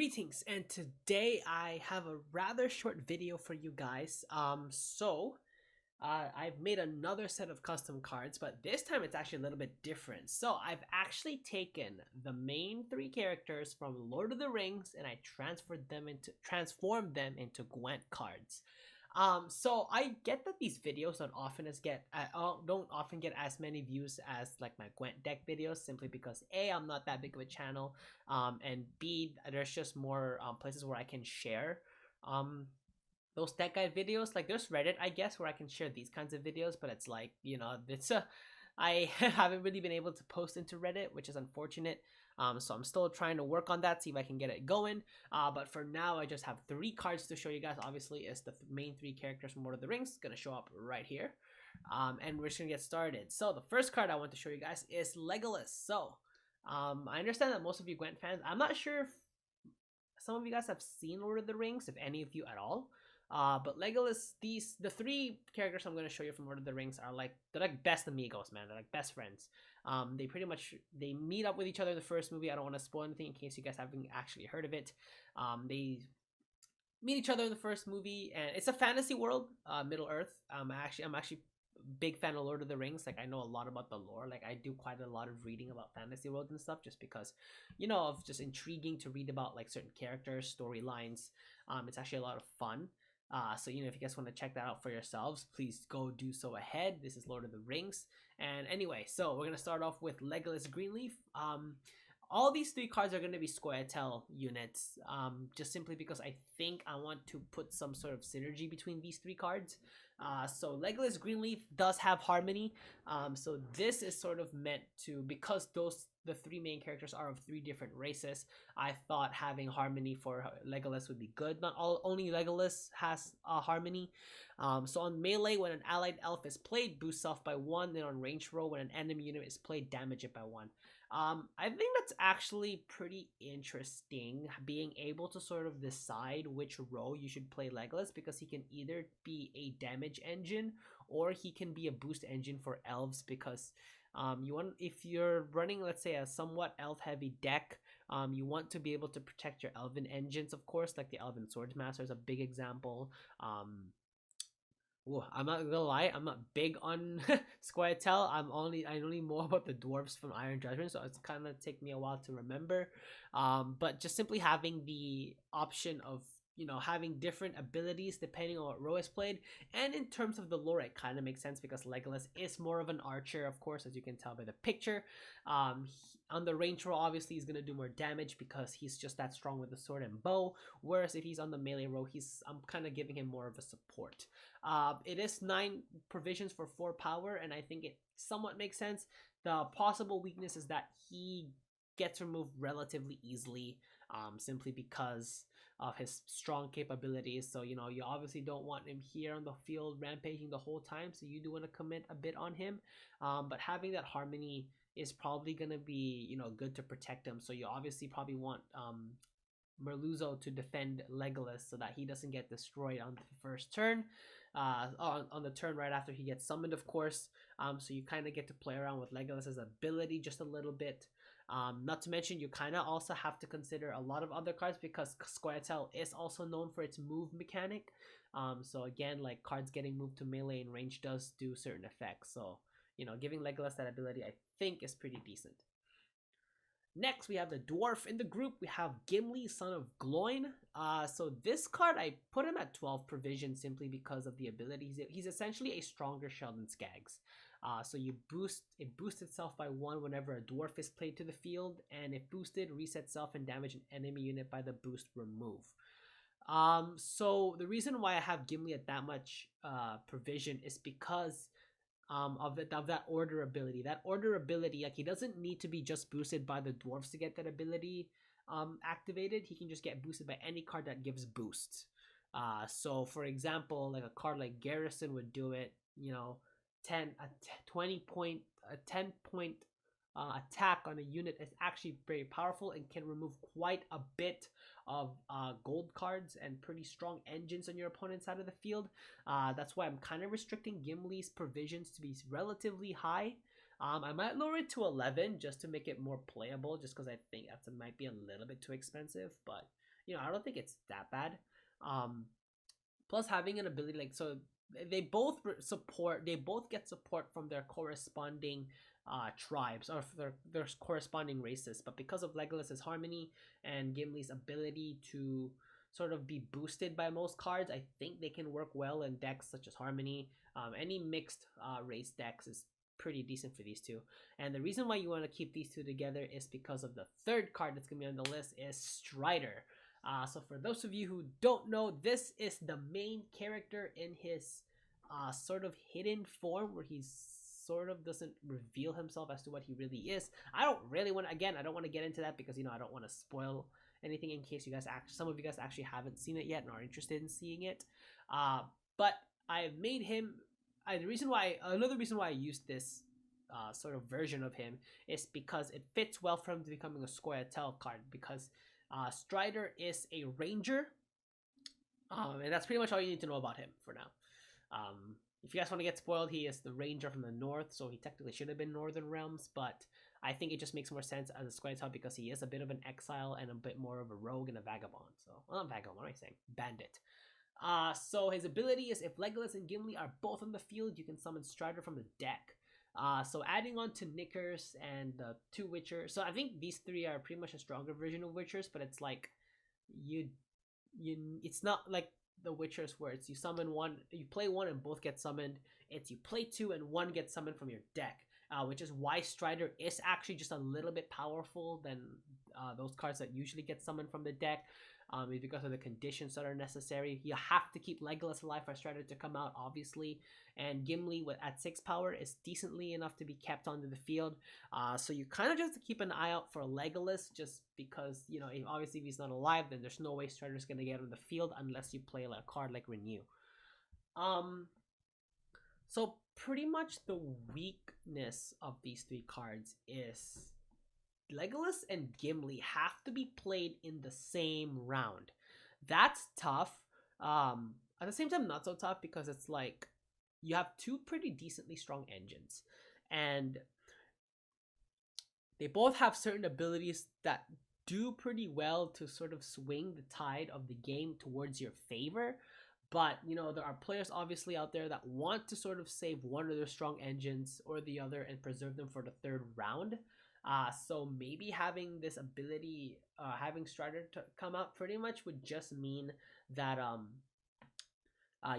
Greetings, and today I have a rather short video for you guys. I've made another set of custom cards, but this time it's actually a little bit different. So I've actually taken the main three characters from Lord of the Rings and I transformed them into Gwent cards. So I get that these videos don't often get as many views as like my Gwent deck videos, simply because A, I'm not that big of a channel, and B, there's just more places where I can share those deck guide videos. Like there's Reddit, I guess, where I can share these kinds of videos, but it's like, I haven't really been able to post into Reddit, which is unfortunate. So I'm still trying to work on that, see if I can get it going. But for now, I just have three cards to show you guys. Obviously, it's the main three characters from Lord of the Rings, gonna show up right here. And we're just gonna get started. So the first card I want to show you guys is Legolas. So I understand that most of you Gwent fans, I'm not sure if some of you guys have seen Lord of the Rings, if any of you at all. But Legolas, the three characters I'm going to show you from Lord of the Rings are they're like best amigos, man. They're like best friends. They meet up with each other in the first movie. I don't want to spoil anything in case you guys haven't actually heard of it. They meet each other in the first movie, and it's a fantasy world, Middle Earth. I'm actually a big fan of Lord of the Rings. Like I know a lot about the lore. Like I do quite a lot of reading about fantasy worlds and stuff, just because, of just intriguing to read about like certain characters, storylines. It's actually a lot of fun. So if you guys want to check that out for yourselves, please go do so ahead. This is Lord of the Rings. And anyway, so we're gonna start off with Legolas Greenleaf. All these three cards are going to be scoia'tael units, just simply because I think I want to put some sort of synergy between these three cards. So Legolas Greenleaf does have Harmony, so this is sort of meant to, because the three main characters are of three different races, I thought having Harmony for Legolas would be good. Only Legolas has Harmony. So on melee, when an allied elf is played, boost self by 1, then on range roll, when an enemy unit is played, damage it by 1. I think that's actually pretty interesting, being able to sort of decide which row you should play Legolas, because he can either be a damage engine or he can be a boost engine for elves, because if you're running, let's say, a somewhat elf heavy deck, you want to be able to protect your elven engines, of course, like the Elven Swordsmaster is a big example. I'm not gonna lie, I'm not big on scoia'tael. I only know about the dwarves from Iron Judgment, so it's kind of take me a while to remember. But just simply having the option of having different abilities depending on what row is played, and in terms of the lore, it kind of makes sense because Legolas is more of an archer, of course, as you can tell by the picture. On the range row, obviously he's gonna do more damage because he's just that strong with the sword and bow, whereas if he's on the melee row, I'm kind of giving him more of a support. It is 9 provisions for 4 power, and I think it somewhat makes sense. The possible weakness is that he gets removed relatively easily, simply because of his strong capabilities. So you obviously don't want him here on the field rampaging the whole time, so you do want to commit a bit on him. But having that Harmony is probably gonna be good to protect him. So you obviously probably want Merluzzo to defend Legolas so that he doesn't get destroyed on the first turn, on the turn right after he gets summoned, of course. So you kind of get to play around with Legolas's ability just a little bit. Not to mention, you kind of also have to consider a lot of other cards, because scoia'tael is also known for its move mechanic. So again, like cards getting moved to melee and range does do certain effects. So giving Legolas that ability, I think, is pretty decent. Next, we have the dwarf in the group. We have Gimli, son of Gloin. So this card, I put him at 12 provision simply because of the abilities. He's essentially a stronger shell than Skags. So it boosts itself by 1 whenever a dwarf is played to the field, and if boosted, resets self and damage an enemy unit by the boost remove. So the reason why I have Gimli at that much provision is because of that order ability. That order ability, like, he doesn't need to be just boosted by the dwarves to get that ability activated. He can just get boosted by any card that gives boosts. So for example, like a card like Garrison would do it. 10 point attack on a unit is actually very powerful and can remove quite a bit of gold cards and pretty strong engines on your opponent's side of the field. That's why I'm kind of restricting Gimli's provisions to be relatively high. I might lower it to 11 just to make it more playable, just because I think that might be a little bit too expensive. But I don't think it's that bad. Um, Plus having an ability like so they both get support from their corresponding tribes or their corresponding races, but because of Legolas's harmony and Gimli's ability to sort of be boosted by most cards, I think they can work well in decks such as harmony. Any mixed race decks is pretty decent for these two, and the reason why you want to keep these two together is because of the third card that's gonna be on the list is Strider. So for those of you who don't know, this is the main character in his sort of hidden form where he's sort of doesn't reveal himself as to what he really is. I don't really want to, again, I don't want to get into that because, I don't want to spoil anything in case you guys some of you guys actually haven't seen it yet and are interested in seeing it. But I've made him, another reason why I used this sort of version of him is because it fits well for him to becoming a scoia'tael card, because Strider is a ranger, and that's pretty much all you need to know about him for now. If you guys want to get spoiled, he is the ranger from the north, so he technically should have been Northern Realms, but I think it just makes more sense as a scoia'tael because he is a bit of an exile and a bit more of a rogue and a vagabond. So, well, not vagabond, what am I saying? Bandit. So his ability is if Legolas and Gimli are both on the field, you can summon Strider from the deck. So adding on to Knickers and the two Witchers. So I think these three are pretty much a stronger version of Witchers, but it's like it's not like the Witchers where it's you summon one, you play one and both get summoned. It's you play two and one gets summoned from your deck, which is why Strider is actually just a little bit powerful than those cards that usually get summoned from the deck. Because of the conditions that are necessary. You have to keep Legolas alive for Strider to come out, obviously. And Gimli at 6 power is decently enough to be kept onto the field. So you kind of just have to keep an eye out for Legolas, just because, obviously if he's not alive, then there's no way Strider's going to get on the field unless you play a card like Renew. So pretty much the weakness of these three cards is Legolas and Gimli have to be played in the same round. That's tough. At the same time, not so tough because it's like you have two pretty decently strong engines, and they both have certain abilities that do pretty well to sort of swing the tide of the game towards your favor. But, there are players obviously out there that want to sort of save one of their strong engines or the other and preserve them for the third round. So maybe having this ability, having Strider to come out pretty much would just mean that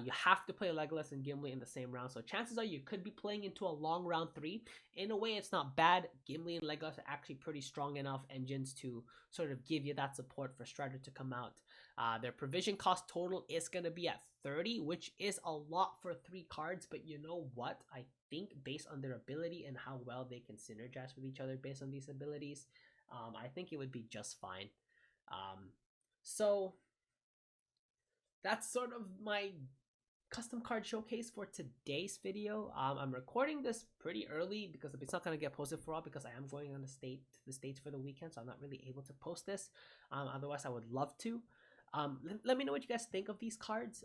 you have to play Legolas and Gimli in the same round. So chances are you could be playing into a long round 3. In a way, it's not bad. Gimli and Legolas are actually pretty strong enough engines to sort of give you that support for Strider to come out. Their provision cost total is going to be at 30, which is a lot for 3 cards. But you know what? I think based on their ability and how well they can synergize with each other based on these abilities, I think it would be just fine. So that's sort of my custom card showcase for today's video. I'm recording this pretty early because it's not going to get posted for all because I am going on the States for the weekend, so I'm not really able to post this. Otherwise I would love to. Let me know what you guys think of these cards.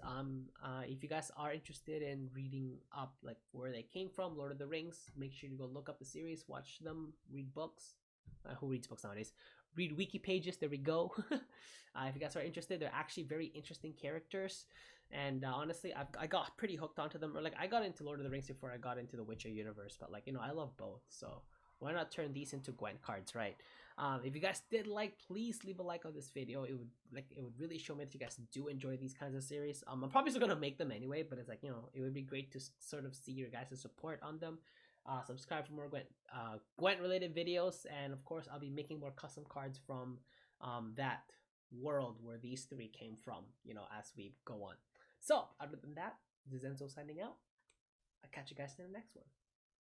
If you guys are interested in reading up like where they came from, Lord of the Rings, make sure you go look up the series, watch them, read books. Who reads books nowadays? Read wiki pages. There we go. If you guys are interested, they're actually very interesting characters, and honestly I got pretty hooked onto them. Or like I got into Lord of the Rings before I got into the Witcher universe, but like I love both, so why not turn these into Gwent cards, right? If you guys did like, please leave a like on this video. It would really show me that you guys do enjoy these kinds of series. I'm probably still gonna make them anyway, but it's like it would be great to sort of see your guys' support on them. Subscribe for more Gwent related videos, and of course I'll be making more custom cards from that world where these 3 came from, as we go on. So other than that, this is Enzo signing out. I'll catch you guys in the next one.